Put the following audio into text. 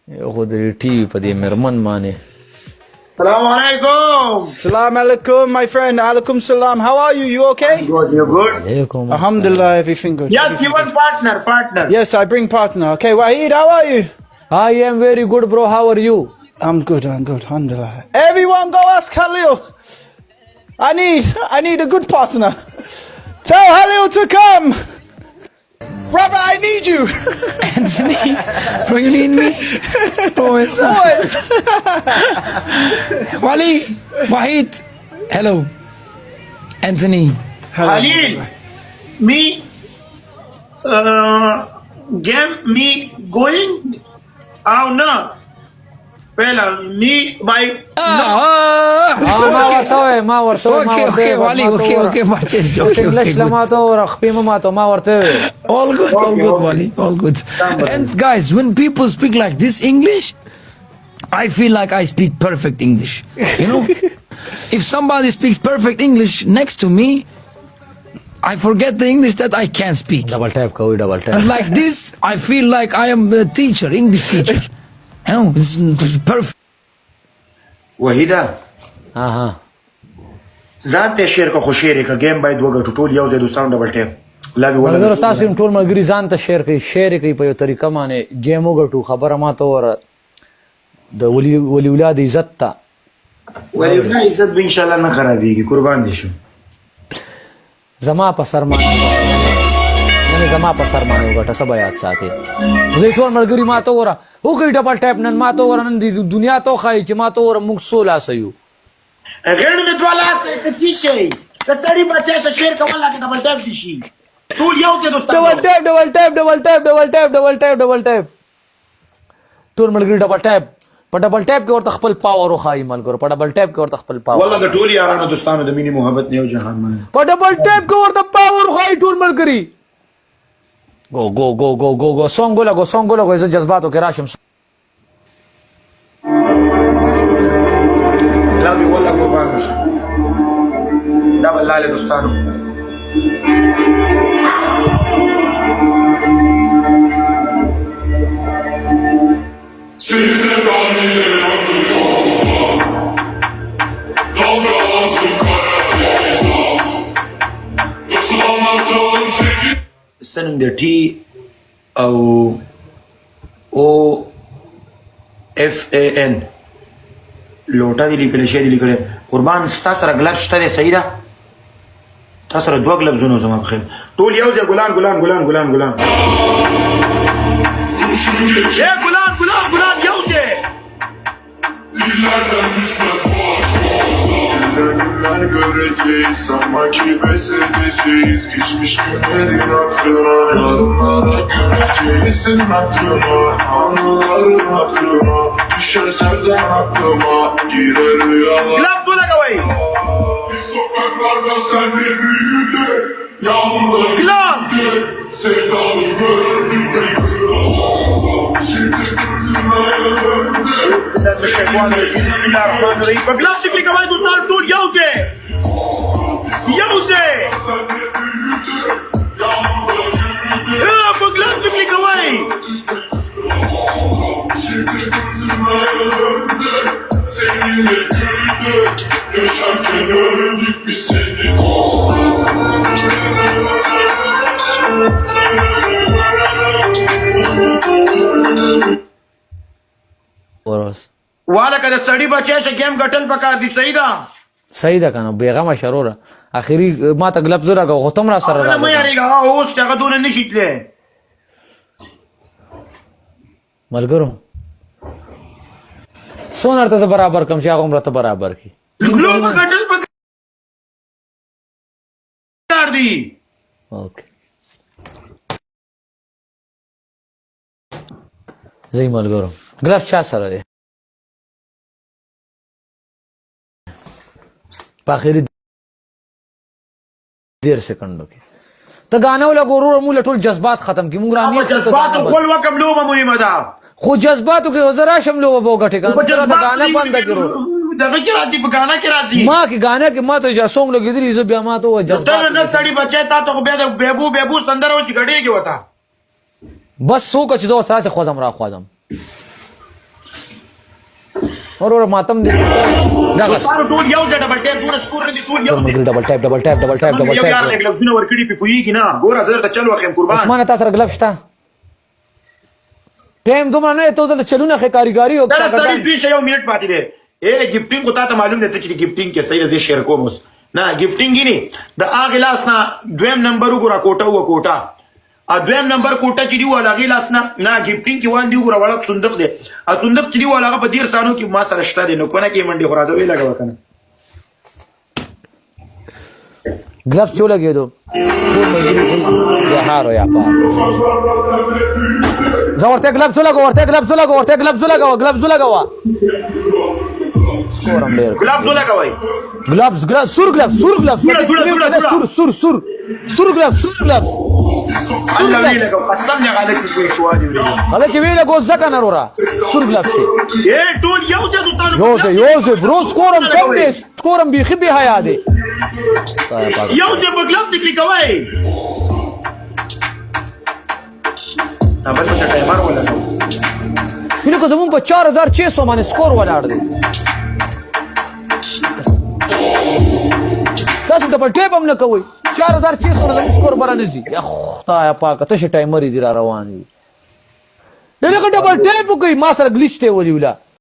خو د ټي وي په دې میرمن باندې. Assalamu alaikum. Salam alaikum, my friend. Alaikum salam. How are you? You okay? Good, you good? علیکم Alhamdulillah, everything good. Yes, you want partner. Yes, I bring partner. Okay, Wahid, how are you? I am very good, bro. How are you? I'm good. Alhamdulillah. Everyone go ask Halil. I need a good partner. Tell Halil to come. Brother, I need you. Anthony, bro, you need me? Oh, it's Boys. Wali, Wahid, hello. Anthony. Halil, me, game me going? Oh no. Well, me by ما ورته Okay, Wali, okay, purchase. انګلیش لما ته ور خپې ما ته ما ورته All good, Wali, all good. And guys, when people speak like this English, I feel like I speak perfect English. You know, if somebody speaks perfect English next to me, I forget the English that I can't speak. ډبل ټایپ کوي ډبل ټایپ. And like this, I feel like I am a teacher, English teacher. You know, it's perfect. وحیدا ها ها ځان ته شیر کو خوشیره کا گیم باید وګټو ټول یو ځای دوستانو ډبل ټیپ لاوی مګر ولا تاسو هم ټول ملګری ځان ته شیر کوي په یو طریقه باندې گیم وګټو خبره ما ته ور د ولی ولاد عزت ته ولی نه عزت به ان شاء الله نه خرابېږي قربان دي شو زما په سرمانه نه زما په سرمانه وګټه سبا یاد ساتي زه ټول ملګری ما ته ور او کوي ډبل ټایپ نن ما ته ور نن د دنیا ته خای چې ما ته ور موږ سولا سيو غیر می دواله څه کی شي د سړی بچا څه شیر کوله کې ډبل ټیپ دي شي ټول یو کې دوستانو ډبل ټایپ ټول ملګری ډبل ټایپ په ډبل ټایپ کې ورته خپل پاور وخایي ملګرو په ډبل ټایپ کې ورته خپل پاور والله د ټول یارانو دوستانو د مینې محبت نه یو جهان باندې په ډبل ټایپ کې ورته پاور وخایي ټول ملګری go سونګ لګو زه جذباتو کې راشم لاوی والله قربان شو دا والله له دوستانو سنم د ټي او او اف ا ان لوټه دی لیکل شي دی لیکل قربان ستا سره غلب شته دی صحیح ده تاسو سره دوه غلبزونه زما په خیر ټول یو ځای ګلان یو ځای Güzel günler göreceğiz, sanki pes edeceğiz. Geçmiş günlerin hatırına, yarınlara göreceğiz. Senin hatırına, anıların hatırına, düşer sevdan aklıma, girer rüyalar. غلب څونه کوي Biz sokaklarda senle büyüdük, yağmurda غلب büyüdük, sevdalı gördük ve şimdi fırtınaya döndük. بسم الله الرحمن الرحیم په غلب څه کوي دوستانو ټول یو ځای Senle büyüdük, yağmurda yürüdük. په غلب څه کوي Şimdi fırtınaya döndük, seninle güldük, yaşarken öldük biz seninle. ورس والا که د سړی بچی شه گیم ګټل پکار دي صحیح ده صحیح ده کنه بیغمه شروره اخیری ما ته غلب زره غو ختم را سره نه مې راغله یاريګه اوس هغه دونه نشي تله ملګرو سونر ته برابر کم چې هغه عمر ته برابر کی ګلوب ګټل پکار دي اوکے زي ملګرو غلب چا سره دی په اخري 10 سکندو کې ته غاڼه ولا ګورو موږ ټول جذبات ختم کی موږ رامي جذبات خپل وکم لوبه مهمه ده خو جذباتو کې وزرا شملو وبو غټه کنه ته غاڼه بند کړو دغه کې راځي په غاڼه کې راځي ما کې غاڼه کې ما ته جا سونګ لګیدلی زه بیا ما ته جذبات ته نه سړی بچی تا ته بیا د بیبو سندره و چې غړېږي وتا بس سو که چې زه سره خوځم را خوځم ورور ماتم دې دغه تاسو ټول یو ځای ډبل ټیپ دونه سکور نه دي ټول یو دي ډبل ټیپ ډبل ټیپ ډبل ټیپ ډبل یو یار ټیپ نه ګلوزونه ورکړي په پویږي نه ګوره زه درته چل واخیم قربان عثمان تاسو سره ګلف شته ټیم دومره نه ته د چلونه خې کاریګاری او دا ستاسو دوی شی یو منټ پاتې دی اے گیفټینګ کو ته معلوم دی چې گیفټینګ کې صحیح زی شیر کوم اوس نه گیفټینګ نه د اغه لاس نه دویم نمبر وګوره کوټه و کوټه ا دویم نمبر کوټه چې دی ولا غی لاس نه گیفټینګ کې وان دی وګوره وړک صندوق دی ا صندوق چې دی ولا په ډیر سانو کې ما سره شته دی نو کنه کې منډي خورازه وی لګا وکنه ګلف چو لګې دو یا هارو یا پا زه ورته ګلف لګو ورته ګلف لګو ورته ګلف لګو سکورم ډیر ګلاب زولا کوي ګلف سور ګلف سور ګلف الله وی لګا قسم نه غاله کې کوئی شو دی هله چې ویله ګو ځکه نه رورا سور ګلف کې اے ټول یو ځای یو برو سکورم کم دی سکورم بیخي به حیا دی یو ځای په ګلاب دکلی کوي بل څه ټایمر ولاینو که زمون په 4600 باندې سکور ولاړ دی تاسو ډبل ټیپ هم نه کوئ 4600 نه سکور برانه زی یا خدای پاک ته شي ټایمر دی را روان دی دغه ډبل ټیپ کوي ما سره ګلیچ ته ولي ولا